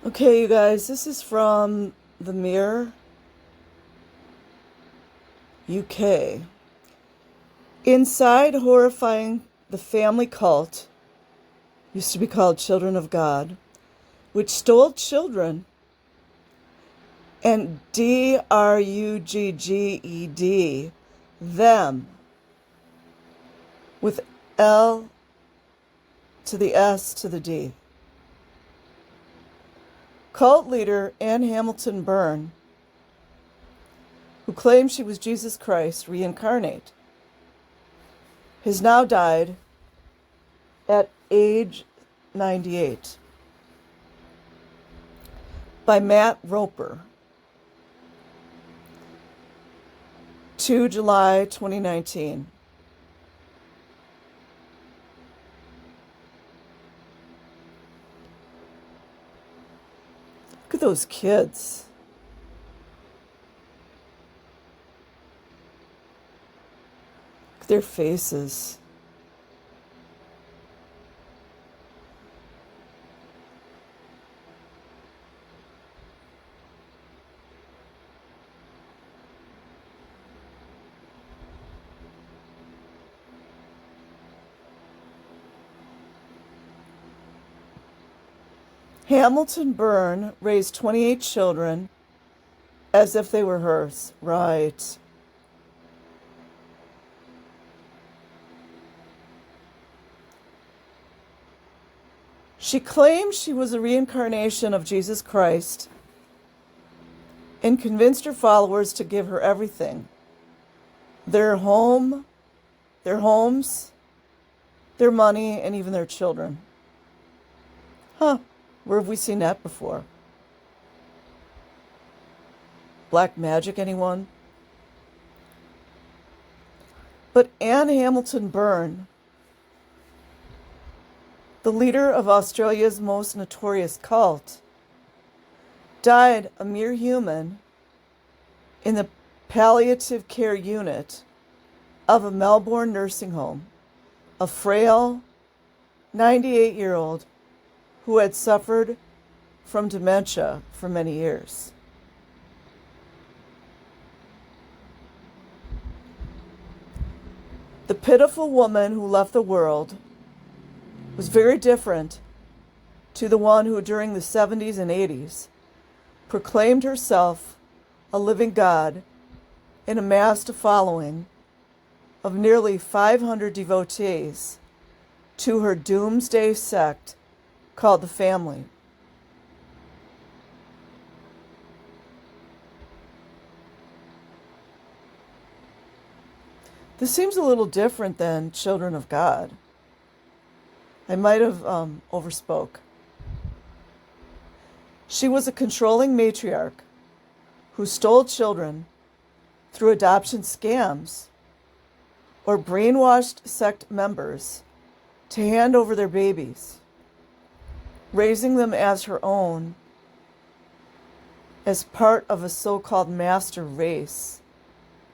Okay, you guys, this is from The Mirror, UK. Inside horrifying the family cult, used to be called Children of God, which stole children, and drugged them, with L to the S to the D. Cult leader Ann Hamilton Byrne, who claimed she was Jesus Christ reincarnate, has now died at age 98 by Matt Roper, 2 July 2019. Look at those kids. Look at their faces. Hamilton Byrne raised 28 children as if they were hers. Right. She claimed she was a reincarnation of Jesus Christ and convinced her followers to give her everything. Their homes, their money, and even their children. Huh. Where have we seen that before? Black magic, anyone? But Ann Hamilton Byrne, the leader of Australia's most notorious cult, died a mere human in the palliative care unit of a Melbourne nursing home, a frail 98-year-old who had suffered from dementia for many years. The pitiful woman who left the world was very different to the one who, during the 70s and 80s, proclaimed herself a living God and amassed a following of nearly 500 devotees to her doomsday sect called the Family. This seems a little different than Children of God. I might have overspoke. She was a controlling matriarch who stole children through adoption scams or brainwashed sect members to hand over their babies, raising them as her own as part of a so-called master race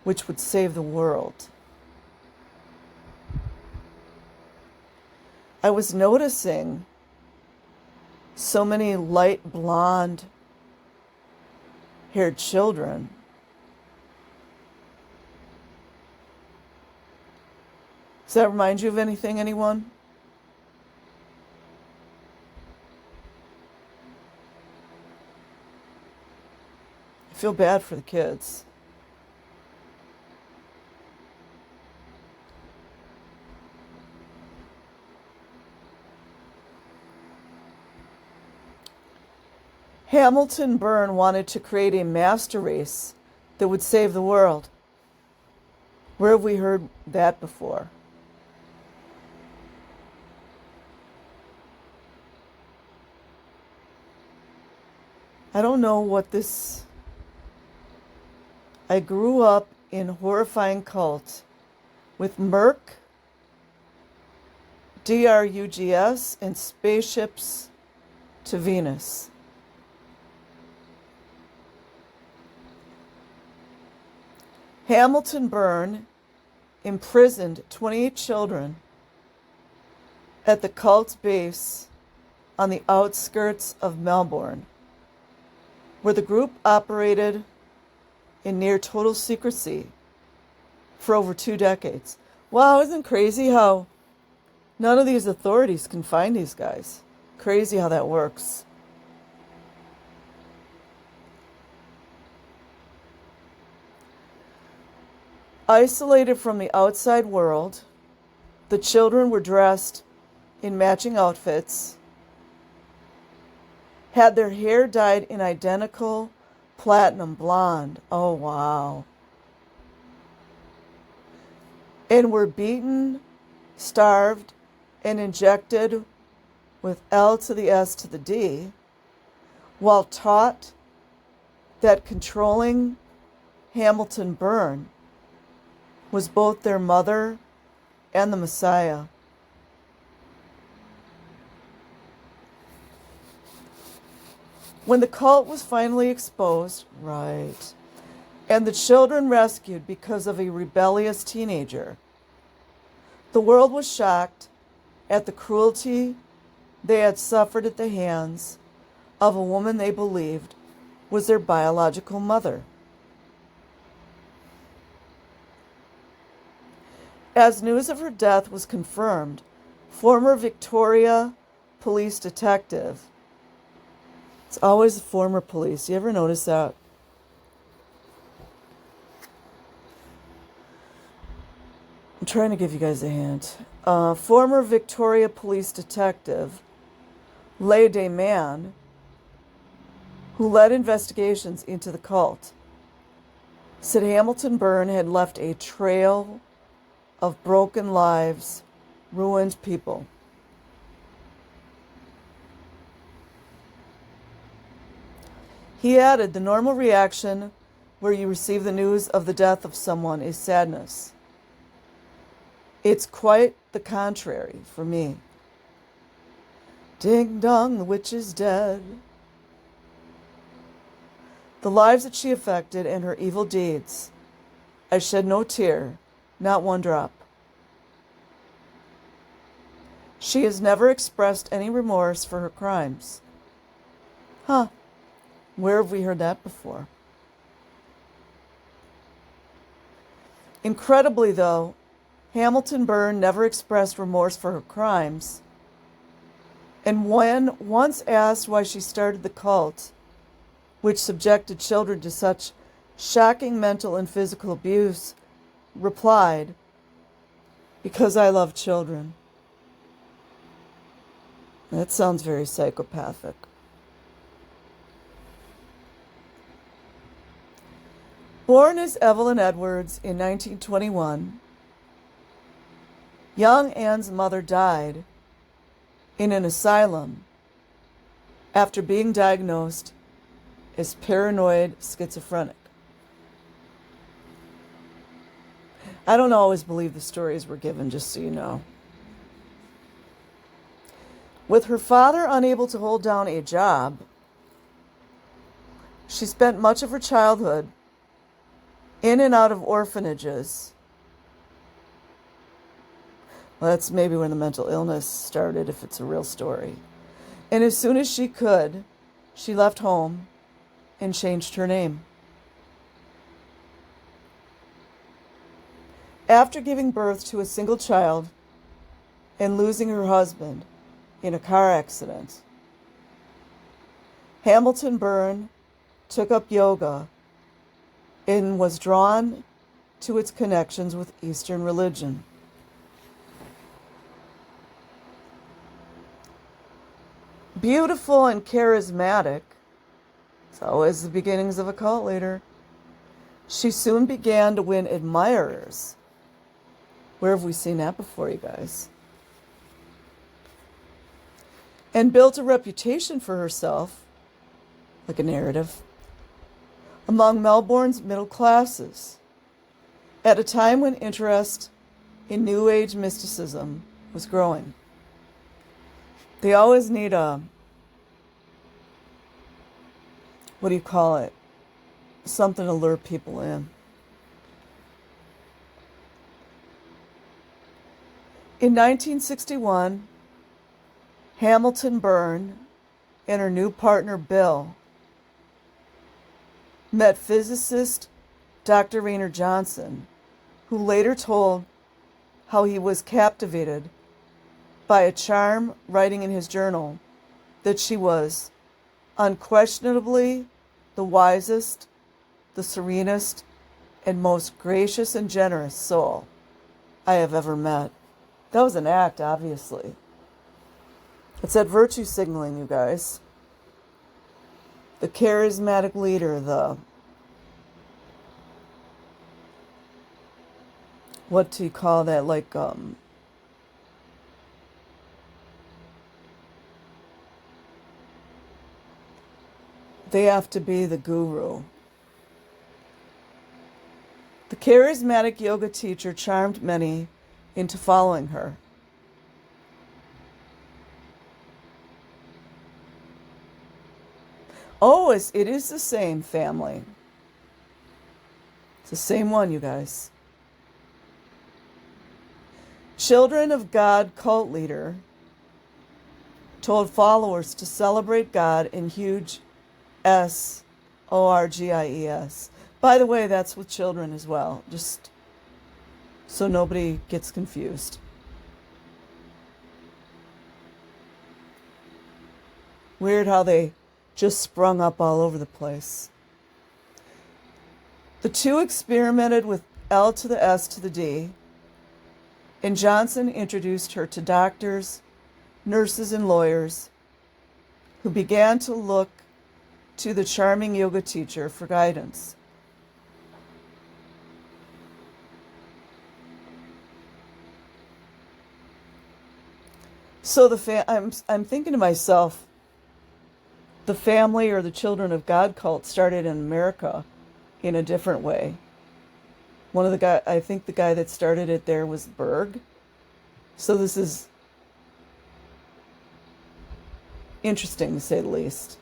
which would save the world. I was noticing so many light blonde haired children. Does that remind you of anything, anyone? I feel bad for the kids. Hamilton Byrne wanted to create a master race that would save the world. Where have we heard that before? I don't know what this... I grew up in horrifying cult with Merc, DRUGS, and spaceships to Venus. Hamilton Byrne imprisoned 28 children at the cult's base on the outskirts of Melbourne where the group operated in near total secrecy for over 2 decades. Wow, isn't it crazy how none of these authorities can find these guys? Crazy how that works. Isolated from the outside world, the children were dressed in matching outfits, had their hair dyed in identical platinum blonde. Oh, wow. And were beaten, starved, and injected with L to the S to the D, while taught that controlling Hamilton Byrne was both their mother and the Messiah. When the cult was finally exposed, right, and the children rescued because of a rebellious teenager, the world was shocked at the cruelty they had suffered at the hands of a woman they believed was their biological mother. As news of her death was confirmed, former Victoria police detective, it's always the former police, you ever notice that? I'm trying to give you guys a hint. Former Victoria police detective, Leigh Dayman, who led investigations into the cult, said Hamilton Byrne had left a trail of broken lives, ruined people. He added, the normal reaction where you receive the news of the death of someone is sadness. It's quite the contrary for me. Ding dong, the witch is dead. The lives that she affected and her evil deeds, I shed no tear, not one drop. She has never expressed any remorse for her crimes. Huh. Where have we heard that before? Incredibly, though, Hamilton Byrne never expressed remorse for her crimes. And when once asked why she started the cult, which subjected children to such shocking mental and physical abuse, replied, because I love children. That sounds very psychopathic. Born as Evelyn Edwards in 1921, young Anne's mother died in an asylum after being diagnosed as paranoid schizophrenic. I don't always believe the stories we're given, just so you know. With her father unable to hold down a job, she spent much of her childhood in and out of orphanages. Well, that's maybe when the mental illness started, if it's a real story. And as soon as she could, she left home and changed her name. After giving birth to a single child and losing her husband in a car accident, Hamilton Byrne took up yoga and was drawn to its connections with Eastern religion. Beautiful and charismatic, it's always the beginnings of a cult leader, she soon began to win admirers. Where have we seen that before, you guys? And built a reputation for herself, like a narrative, among Melbourne's middle classes, at a time when interest in New Age mysticism was growing. They always need something to lure people in. In 1961, Hamilton Byrne and her new partner Bill met physicist Dr. Raynor Johnson, who later told how he was captivated by a charm, writing in his journal that she was unquestionably the wisest, the serenest, and most gracious and generous soul I have ever met. That was an act, obviously. It's that virtue signaling, you guys. The charismatic leader, what do you call that? They have to be the guru. The charismatic yoga teacher charmed many into following her. Oh, it is the same family. It's the same one, you guys. Children of God cult leader told followers to celebrate God in huge SORGIES. By the way, that's with children as well, just so nobody gets confused. Weird how they just sprung up all over the place. The two experimented with L to the S to the D, and Johnson introduced her to doctors, nurses, and lawyers who began to look to the charming yoga teacher for guidance. So I'm thinking to myself, the family or the Children of God cult started in America in a different way. I think the guy that started it there was Berg. So this is interesting, to say the least.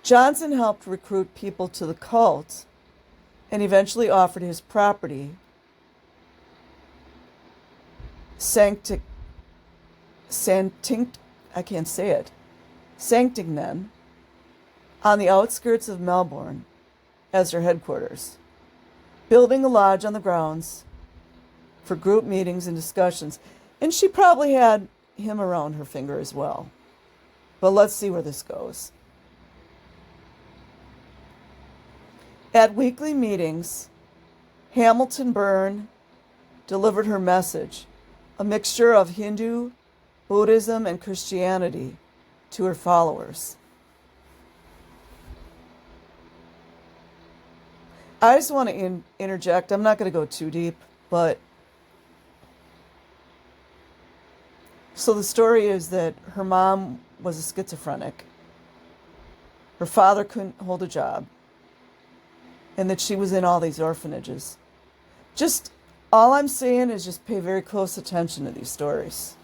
Johnson helped recruit people to the cult and eventually offered his property, Sanctington, on the outskirts of Melbourne, as their headquarters, building a lodge on the grounds for group meetings and discussions. And she probably had him around her finger as well. But let's see where this goes. At weekly meetings, Hamilton Byrne delivered her message, a mixture of Hindu, Buddhism, and Christianity, to her followers. I just want to interject. I'm not going to go too deep, but so the story is that her mom was a schizophrenic. Her father couldn't hold a job, and that she was in all these orphanages. Just all I'm saying is just pay very close attention to these stories.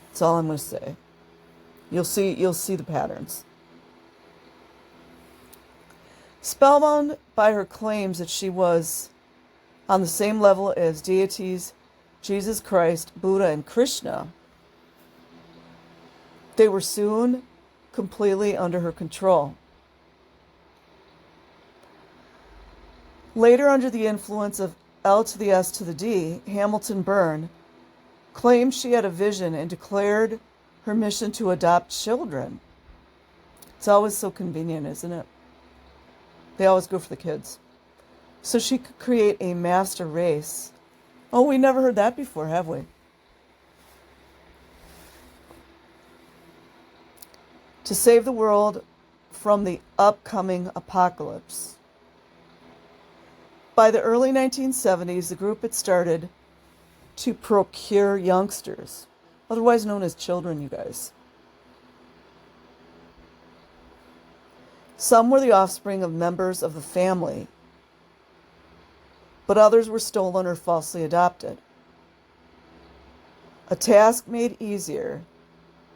That's all I'm going to say. You'll see the patterns. Spellbound by her claims that she was on the same level as deities Jesus Christ, Buddha, and Krishna, they were soon completely under her control. Later, under the influence of L to the S to the D, Hamilton Byrne claimed she had a vision and declared her mission to adopt children. It's always so convenient, isn't it? They always go for the kids. So she could create a master race. Oh, we never heard that before, have we? To save the world from the upcoming apocalypse. By the early 1970s, the group had started to procure youngsters, otherwise known as children, you guys. Some were the offspring of members of the family, but others were stolen or falsely adopted. A task made easier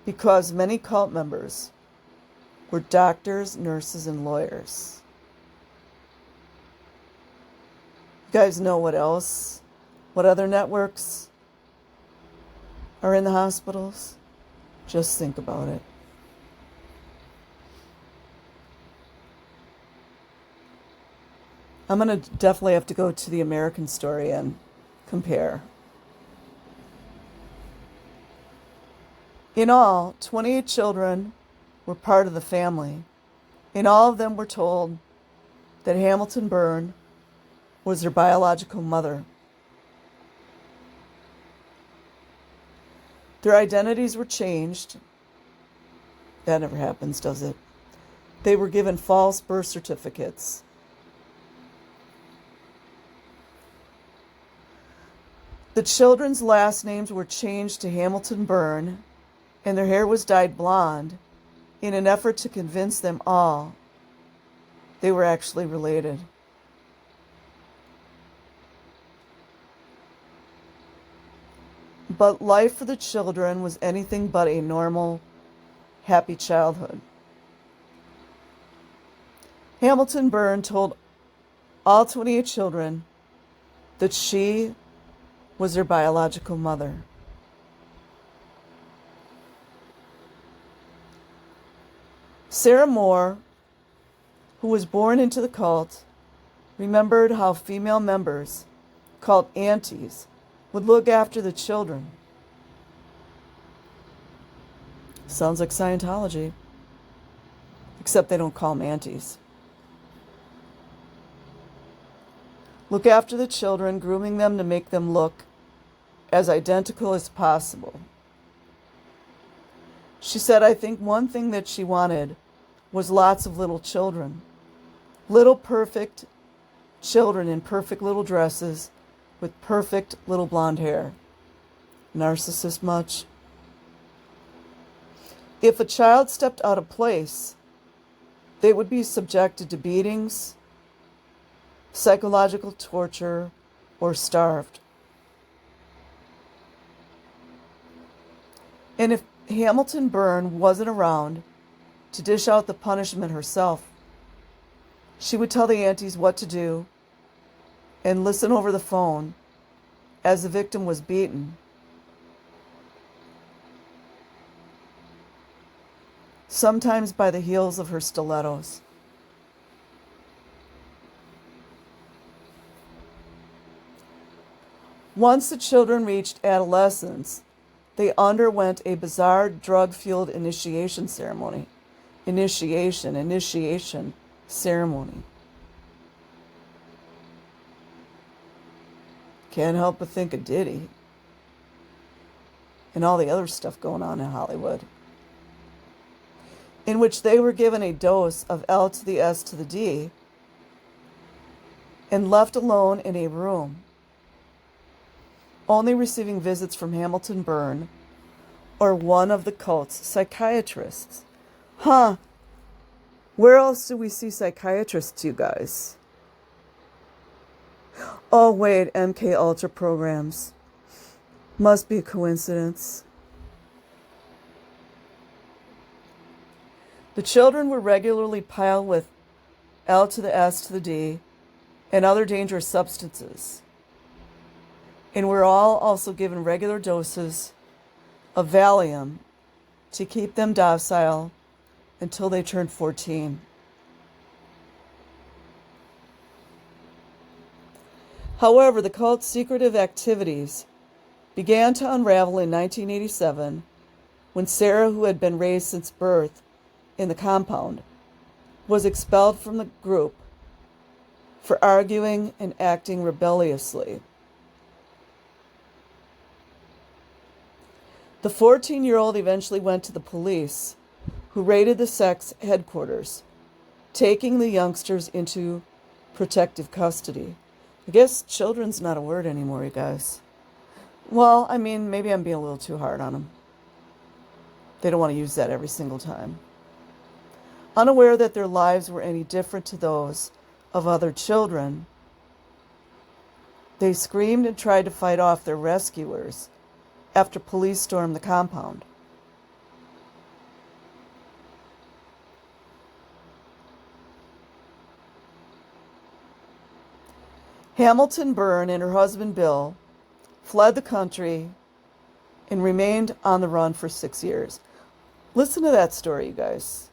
because many cult members were doctors, nurses, and lawyers. You guys know what else? What other networks are in the hospitals? Just think about it. I'm going to definitely have to go to the American story and compare. In all, 28 children were part of the family, and all of them were told that Hamilton Byrne was their biological mother. Their identities were changed. That never happens, does it? They were given false birth certificates. The children's last names were changed to Hamilton Byrne, and their hair was dyed blonde in an effort to convince them all they were actually related. But life for the children was anything but a normal, happy childhood. Hamilton Byrne told all 28 children that she was their biological mother. Sarah Moore, who was born into the cult, remembered how female members, called aunties, would look after the children. Sounds like Scientology, except they don't call them aunties. Look after the children, grooming them to make them look as identical as possible. She said, I think one thing that she wanted was lots of little children. Little perfect children in perfect little dresses with perfect little blonde hair. Narcissist much? If a child stepped out of place, they would be subjected to beatings, psychological torture, or starved. And if Hamilton Byrne wasn't around to dish out the punishment herself, she would tell the aunties what to do and listen over the phone as the victim was beaten. Sometimes by the heels of her stilettos. Once the children reached adolescence, they underwent a bizarre drug-fueled initiation ceremony. Initiation ceremony. Can't help but think of Diddy and all the other stuff going on in Hollywood, in which they were given a dose of L to the S to the D and left alone in a room, only receiving visits from Hamilton Byrne or one of the cult's psychiatrists. Huh. Where else do we see psychiatrists, you guys? Oh, wait, MK Ultra programs. Must be a coincidence. The children were regularly piled with L to the S to the D and other dangerous substances, and were all also given regular doses of Valium to keep them docile until they turned 14. However, the cult's secretive activities began to unravel in 1987 when Sarah, who had been raised since birth in the compound, was expelled from the group for arguing and acting rebelliously. The 14-year-old eventually went to the police, who raided the sect's headquarters, taking the youngsters into protective custody. I guess children's not a word anymore, you guys. Well, I mean, maybe I'm being a little too hard on them. They don't want to use that every single time. Unaware that their lives were any different to those of other children, they screamed and tried to fight off their rescuers after police stormed the compound. Hamilton Byrne and her husband Bill fled the country and remained on the run for 6 years. Listen to that story, you guys.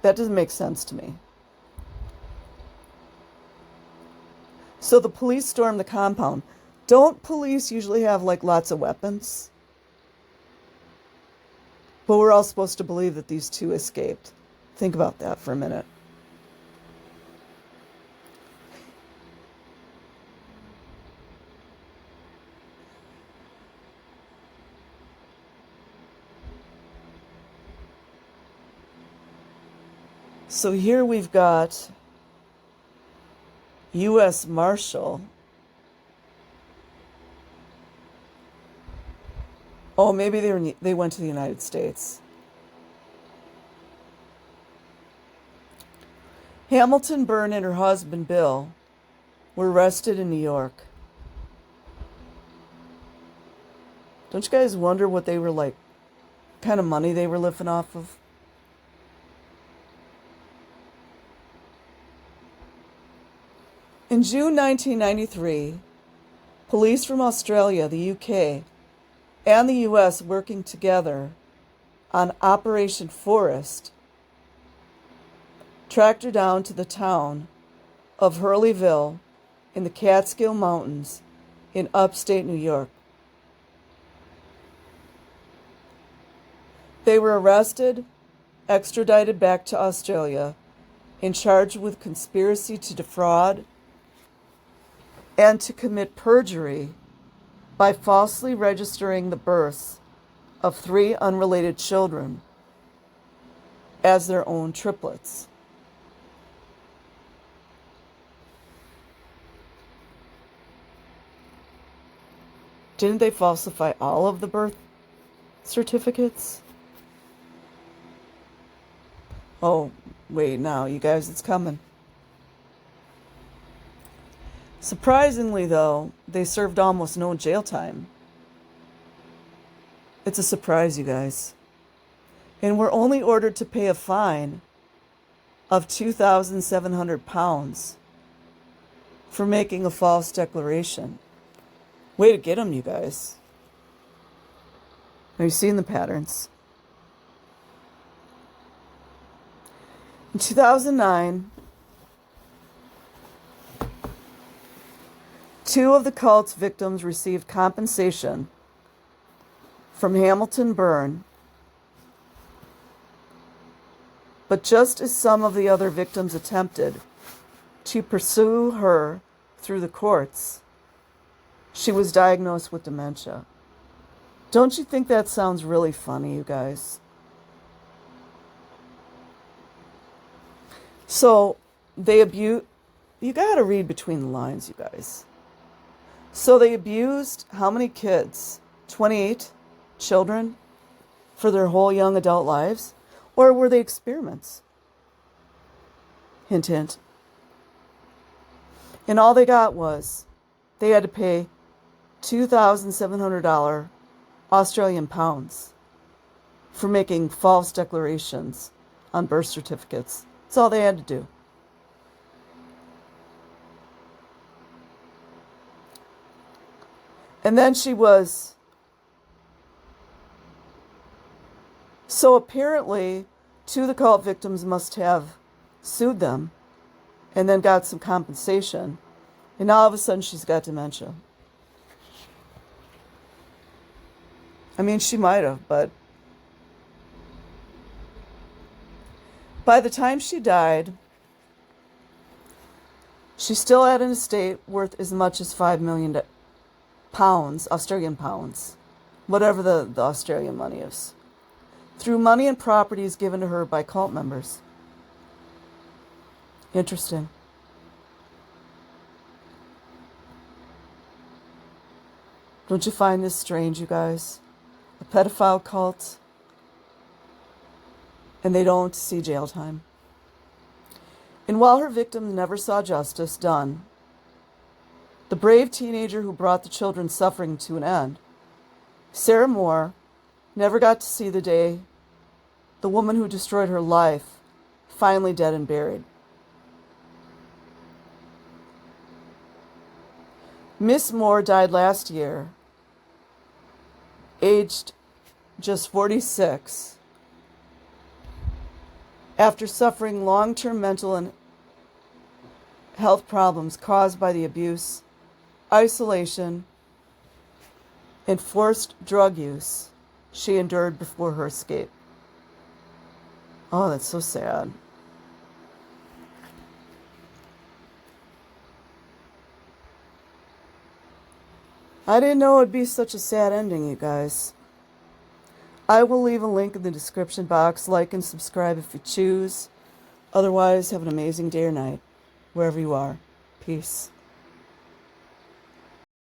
That doesn't make sense to me. So the police stormed the compound. Don't police usually have like lots of weapons? But we're all supposed to believe that these two escaped. Think about that for a minute. So here we've got U.S. Marshal. Oh, maybe they went to the United States. Hamilton Byrne and her husband, Bill, were arrested in New York. Don't you guys wonder what they were like, kind of money they were living off of? In June 1993, police from Australia, the UK, and the US working together on Operation Forest tracked her down to the town of Hurleyville in the Catskill Mountains in upstate New York. They were arrested, extradited back to Australia, and charged with conspiracy to defraud and to commit perjury by falsely registering the births of 3 unrelated children as their own triplets. Didn't they falsify all of the birth certificates? Oh, wait, now, you guys, it's coming. Surprisingly, though, they served almost no jail time. It's a surprise, you guys. And were only ordered to pay a fine of £2,700 for making a false declaration. Way to get them, you guys. Are you seeing the patterns? In 2009, 2 of the cult's victims received compensation from Hamilton Byrne, but just as some of the other victims attempted to pursue her through the courts, she was diagnosed with dementia. Don't you think that sounds really funny, you guys? So they abused, you gotta read between the lines, you guys. So they abused how many kids? 28 children for their whole young adult lives? Or were they experiments? Hint, hint. And all they got was they had to pay $2,700 Australian pounds for making false declarations on birth certificates. That's all they had to do. And then she was... So apparently, 2 of the cult victims must have sued them and then got some compensation. And now all of a sudden she's got dementia. I mean, she might have, but by the time she died, she still had an estate worth as much as £5 million, Australian pounds, whatever the Australian money is, through money and properties given to her by cult members. Interesting. Don't you find this strange, you guys? A pedophile cult, and they don't see jail time. And while her victims never saw justice done, the brave teenager who brought the children's suffering to an end, Sarah Moore, never got to see the day the woman who destroyed her life finally dead and buried. Miss Moore died last year, aged just 46, after suffering long-term mental and health problems caused by the abuse, isolation, and forced drug use she endured before her escape. Oh, that's so sad. I didn't know it would be such a sad ending, you guys. I will leave a link in the description box. Like and subscribe if you choose. Otherwise, have an amazing day or night, wherever you are. Peace.